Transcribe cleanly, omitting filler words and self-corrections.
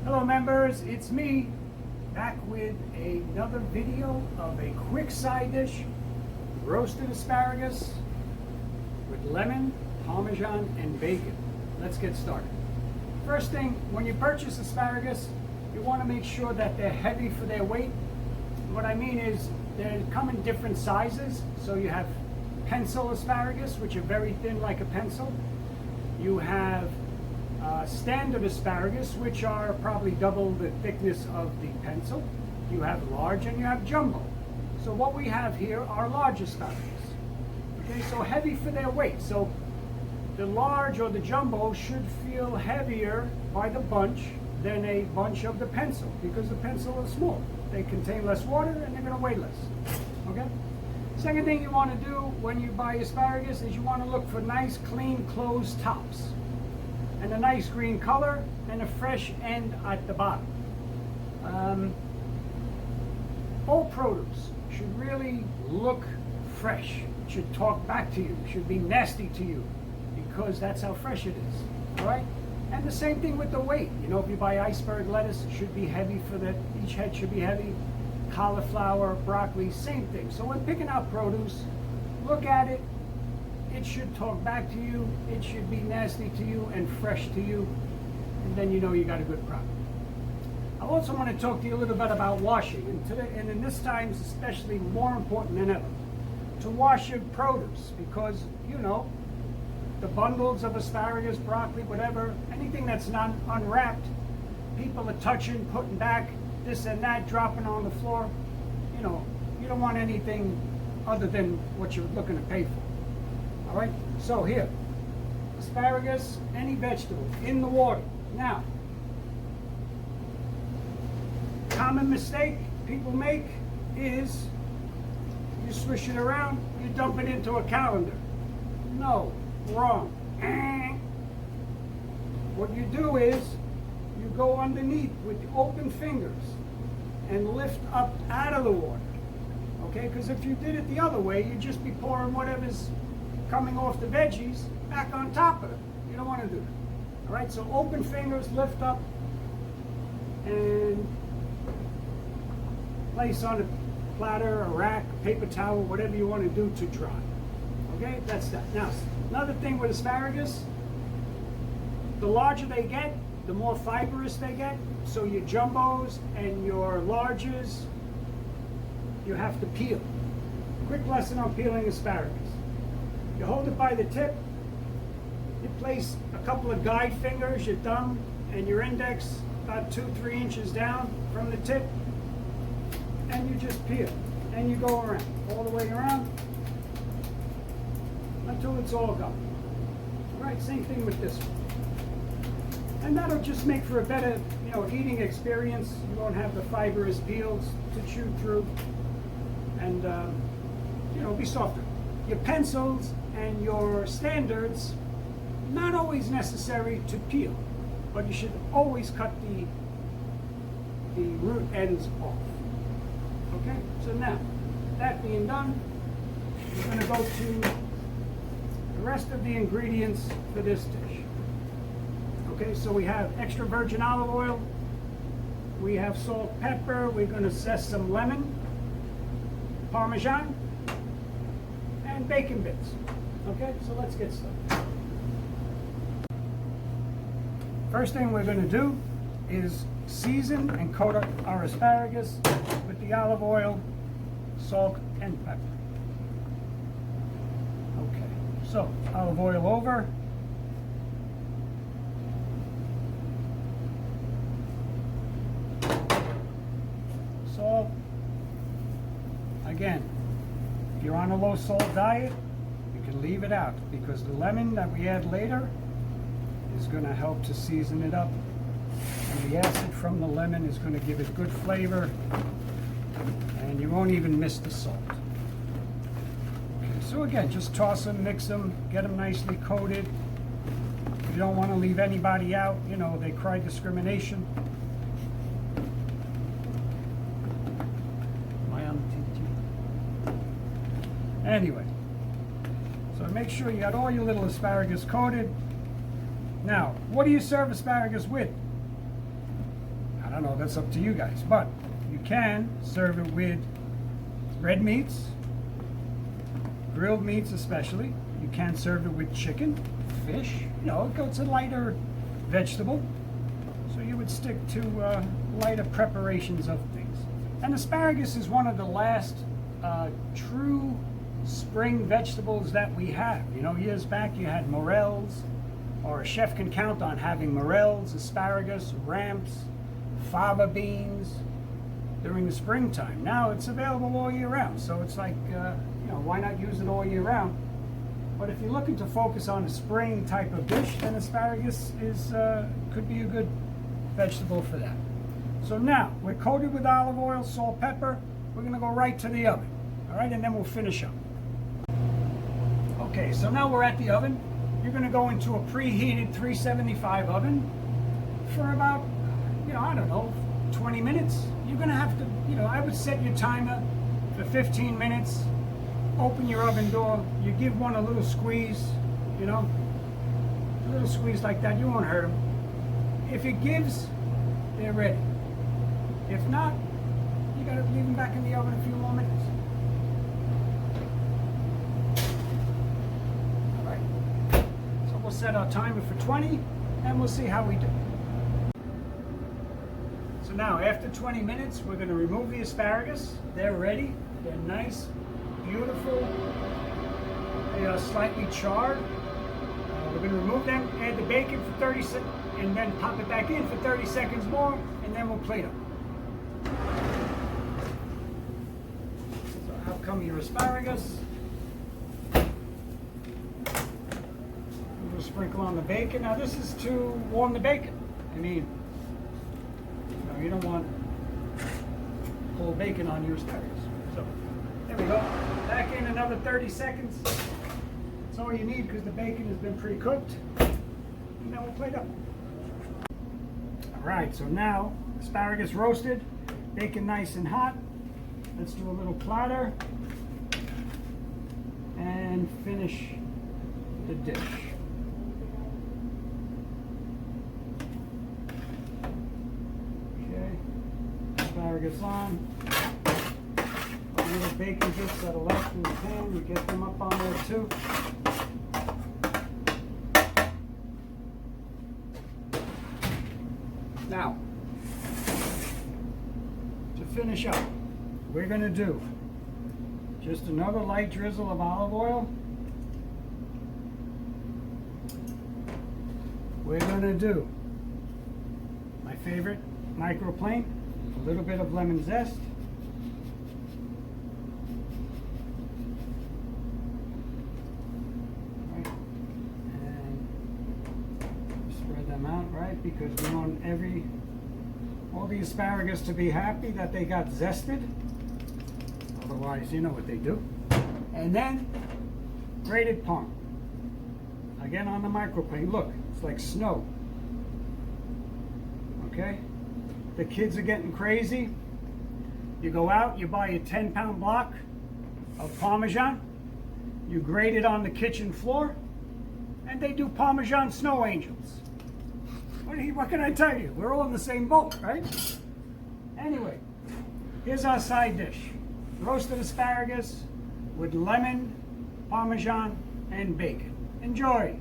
Hello members, it's me back with another video of a quick side dish, roasted asparagus with lemon, Parmesan, and bacon. Let's get started. First thing, when you purchase asparagus, you want to make sure that they're heavy for their weight. What I mean is they come in different sizes. So you have pencil asparagus, which are very thin like a pencil. You have standard asparagus, which are probably double the thickness of the pencil. You have large and you have jumbo. So what we have here are large asparagus. Okay, so heavy for their weight. So the large or the jumbo should feel heavier by the bunch than a bunch of the pencil, because the pencil is small. They contain less water and they're going to weigh less. Okay? Second thing you want to do when you buy asparagus is you want to look for nice, clean, closed tops, and a nice green color, and a fresh end at the bottom. All produce should really look fresh. It should talk back to you. It should be nasty to you, because that's how fresh it is. All right? And the same thing with the weight. You know, if you buy iceberg lettuce, it should be heavy for that. Each head should be heavy. Cauliflower, broccoli, same thing. So when picking out produce, look at it. It should talk back to you. It should be nasty to you and fresh to you. And then you know you got a good product. I also want to talk to you a little bit about washing. And today, and in this time, it's especially more important than ever to wash your produce, because, you know, the bundles of asparagus, broccoli, whatever, anything that's not unwrapped, people are touching, putting back, this and that, dropping on the floor. You know, you don't want anything other than what you're looking to pay for. All right, so here, asparagus, any vegetable, in the water. Now, common mistake people make is you swish it around, you dump it into a colander. No, wrong. What you do is you go underneath with the open fingers and lift up out of the water. Okay, because if you did it the other way, you'd just be pouring whatever's coming off the veggies back on top of it. You don't want to do that. All right, so open fingers, lift up, and place on a platter, a rack, a paper towel, whatever you want to do to dry. Okay, that's that. Now, another thing with asparagus, the larger they get, the more fibrous they get. So your jumbos and your larges, you have to peel. Quick lesson on peeling asparagus. You hold it by the tip, you place a couple of guide fingers, your thumb and your index about 2-3 inches down from the tip, and you just peel. And you go around, all the way around, until it's all gone. All right, same thing with this one. And that'll just make for a better, you know, eating experience. You won't have the fibrous peels to chew through, and you know, be softer. Your pencils and your standards, not always necessary to peel, but you should always cut the root ends off. Okay, so now, that being done, we're going to go to the rest of the ingredients for this dish. Okay, so we have extra virgin olive oil, we have salt, pepper, we're going to zest some lemon, Parmesan, and bacon bits. Okay, so let's get started. First thing we're going to do is season and coat up our asparagus with the olive oil, salt, and pepper. Okay, so olive oil over. Salt. Again, if you're on a low salt diet, you can leave it out, because the lemon that we add later is going to help to season it up. And the acid from the lemon is going to give it good flavor, and you won't even miss the salt. Okay, so again, just toss them, mix them, get them nicely coated. You don't want to leave anybody out. You know, they cry discrimination. Am I on the TT? Anyway, so make sure you got all your little asparagus coated. Now, what do you serve asparagus with? don't know, that's up to you guys. But you can serve it with red meats, grilled meats especially. You can serve it with chicken, fish. You know, it's a lighter vegetable. So you would stick to lighter preparations of things. And asparagus is one of the last true spring vegetables that we have. You know, years back you had morels, or a chef can count on having morels, asparagus, ramps, fava beans during the springtime. Now it's available all year round, so it's like, you know, why not use it all year round? But if you're looking to focus on a spring type of dish, then asparagus is could be a good vegetable for that. So now we're coated with olive oil, salt, pepper. We're going to go right to the oven, all right, and then we'll finish up. Okay, so now we're at the oven. You're going to go into a preheated 375 oven for about, you know, I don't know, 20 minutes. You're going to have to, you know, I would set your timer for 15 minutes. Open your oven door. You give one a little squeeze, you know, a little squeeze like that. You won't hurt them. If it gives, they're ready. If not, you got to leave them back in the oven a few more minutes. All right. So we'll set our timer for 20, and we'll see how we do. So now, after 20 minutes, we're going to remove the asparagus. They're ready. They're nice, beautiful. They are slightly charred. We're going to remove them, add the bacon for 30 seconds, and then pop it back in for 30 seconds more, and then we'll plate them. So out come your asparagus. We'll sprinkle on the bacon. Now this is to warm the bacon. I mean, you don't want whole bacon on your asparagus. So there we go. Back in another 30 seconds. That's all you need because the bacon has been pre-cooked. And then we'll plate up. All right, so now asparagus roasted, bacon nice and hot. Let's do a little platter and finish the dish. Okay, asparagus on. Little bacon bits that are left in the pan, we get them up on there too. Now, to finish up, we're going to do just another light drizzle of olive oil. We're going to do my favorite microplane, a little bit of lemon zest. Out, right? Because we want all the asparagus to be happy that they got zested. Otherwise, you know what they do. And then grated parm. Again on the microplane. Look, it's like snow. Okay? The kids are getting crazy. You go out, you buy a 10-pound block of Parmesan. You grate it on the kitchen floor, and they do Parmesan snow angels. What can I tell you? We're all in the same boat, right? Anyway, here's our side dish. Roasted asparagus with lemon, Parmesan, and bacon. Enjoy!